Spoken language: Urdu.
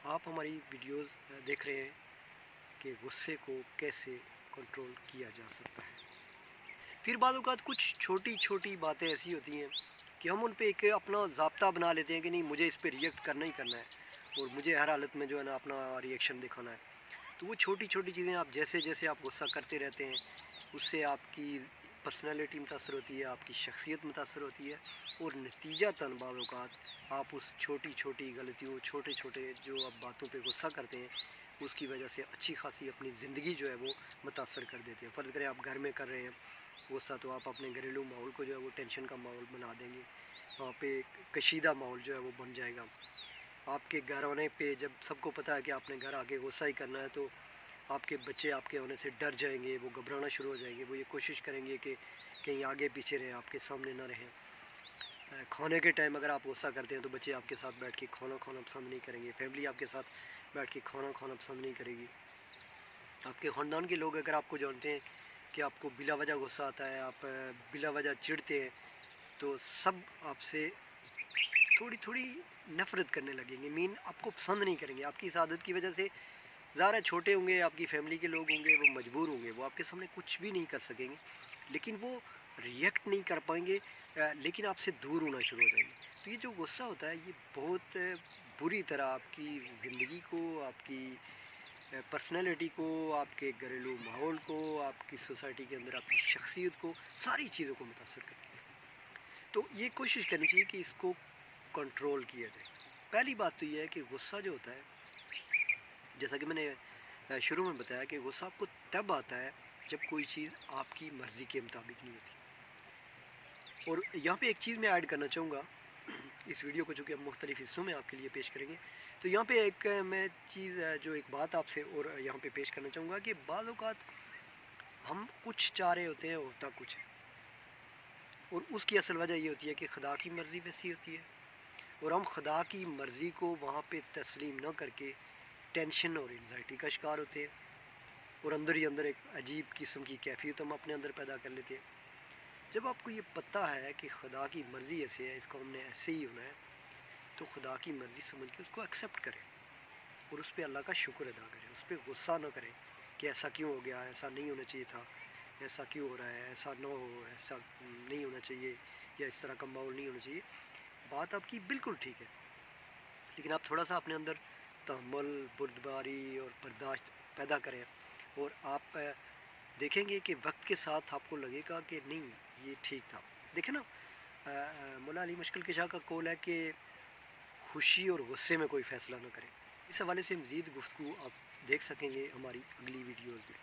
آپ ہماری ویڈیوز دیکھ رہے ہیں کہ غصے کو کیسے کنٹرول کیا جا سکتا ہے۔ پھر بعض اوقات کچھ چھوٹی چھوٹی باتیں ایسی ہوتی ہیں کہ ہم ان پہ ایک اپنا ضابطہ بنا لیتے ہیں کہ نہیں، مجھے اس پہ ریئیکٹ کرنا ہی کرنا ہے اور مجھے ہر حالت میں جو ہے نا اپنا ریئیکشن دکھانا ہے۔ تو وہ چھوٹی چھوٹی چیزیں آپ جیسے جیسے آپ غصہ کرتے رہتے ہیں، اس سے آپ کی پرسنالٹی متاثر ہوتی ہے، آپ کی شخصیت متاثر ہوتی ہے، اور نتیجہ تن بعض اوقات آپ اس چھوٹی چھوٹی غلطیوں، چھوٹے چھوٹے جو آپ باتوں پہ غصہ کرتے ہیں، اس کی وجہ سے اچھی خاصی اپنی زندگی جو ہے وہ متاثر کر دیتے ہیں۔ فرض کریں آپ گھر میں کر رہے ہیں غصہ، تو آپ اپنے گھریلو ماحول کو جو ہے وہ ٹینشن کا ماحول بنا دیں گے، وہاں پہ ایک کشیدہ ماحول جو ہے وہ بن جائے گا۔ آپ کے گھر آنے پہ جب سب کو پتہ ہے کہ آپ نے گھر آگے غصہ ہی کرنا ہے، تو آپ کے بچے آپ کے ہونے سے ڈر جائیں گے، وہ گھبرانا شروع ہو جائیں گے، وہ یہ کوشش کریں گے کہ کہیں آگے پیچھے رہیں، آپ کے سامنے نہ رہیں۔ کھانے کے ٹائم اگر آپ غصہ کرتے ہیں تو بچے آپ کے ساتھ بیٹھ کے کھانا کھانا پسند نہیں کریں گے، فیملی آپ کے ساتھ بیٹھ کے کھانا کھانا پسند نہیں کرے گی۔ آپ کے خاندان کے لوگ اگر آپ کو جانتے ہیں کہ آپ کو بلا وجہ غصہ آتا ہے، آپ بلا وجہ چڑھتے ہیں، تو سب آپ سے تھوڑی تھوڑی نفرت کرنے لگیں گے، آپ کو پسند نہیں کریں گے۔ آپ کی اس عادت کی وجہ سے ظاہر ہے چھوٹے ہوں گے، آپ کی فیملی کے لوگ ہوں گے، وہ مجبور ہوں گے، وہ آپ کے سامنے کچھ بھی نہیں کر سکیں گے، لیکن وہ ریئیکٹ نہیں کر پائیں گے، لیکن آپ سے دور ہونا شروع ہو جائیں گے۔ تو یہ جو غصہ ہوتا ہے یہ بہت بری طرح آپ کی زندگی کو، آپ کی پرسنالٹی کو، آپ کے گھریلو ماحول کو، آپ کی سوسائٹی کے اندر آپ کی شخصیت کو، ساری چیزوں کو متاثر کرتی ہے۔ تو یہ کوشش کرنی چاہیے کہ اس کو کنٹرول کیا جائے۔ پہلی بات تو یہ ہے کہ غصہ جو ہوتا ہے، جیسا کہ میں نے شروع میں بتایا کہ غصہ آپ کو تب آتا ہے جب کوئی چیز آپ کی مرضی کے مطابق نہیں ہوتی۔ اور یہاں پہ ایک چیز میں ایڈ کرنا چاہوں گا، اس ویڈیو کو چونکہ ہم مختلف حصوں میں آپ کے لیے پیش کریں گے، تو یہاں پہ ایک میں چیز جو ایک بات آپ سے اور یہاں پہ پیش کرنا چاہوں گا کہ بعض اوقات ہم کچھ چاہ رہے ہوتے ہیں، ہوتا کچھ ہے، اور اس کی اصل وجہ یہ ہوتی ہے کہ خدا کی مرضی ویسی ہوتی ہے، اور ہم خدا کی مرضی کو وہاں پہ تسلیم نہ کر کے ٹینشن اور انزائٹی کا شکار ہوتے ہیں، اور اندر ہی اندر ایک عجیب قسم کی کیفیت ہم اپنے اندر پیدا کر لیتے ہیں۔ جب آپ کو یہ پتہ ہے کہ خدا کی مرضی ایسے ہے، اس کو ہم نے ایسے ہی ہونا ہے، تو خدا کی مرضی سمجھ کے اس کو ایکسیپٹ کریں اور اس پہ اللہ کا شکر ادا کریں، اس پہ غصہ نہ کریں کہ ایسا کیوں ہو گیا، ایسا نہیں ہونا چاہیے تھا، ایسا کیوں ہو رہا ہے، ایسا نہ ہو، ایسا نہیں ہونا چاہیے، یا اس طرح کا ماحول نہیں ہونا چاہیے۔ بات آپ کی بالکل ٹھیک ہے، لیکن آپ تھوڑا سا اپنے اندر تحمل، بردباری اور برداشت پیدا کریں، اور آپ دیکھیں گے کہ وقت کے ساتھ آپ کو لگے گا کہ نہیں، یہ ٹھیک تھا۔ دیکھیں نا، مولا علی مشکل کشا کا قول ہے کہ خوشی اور غصے میں کوئی فیصلہ نہ کریں۔ اس حوالے سے مزید گفتگو آپ دیکھ سکیں گے ہماری اگلی ویڈیوز میں۔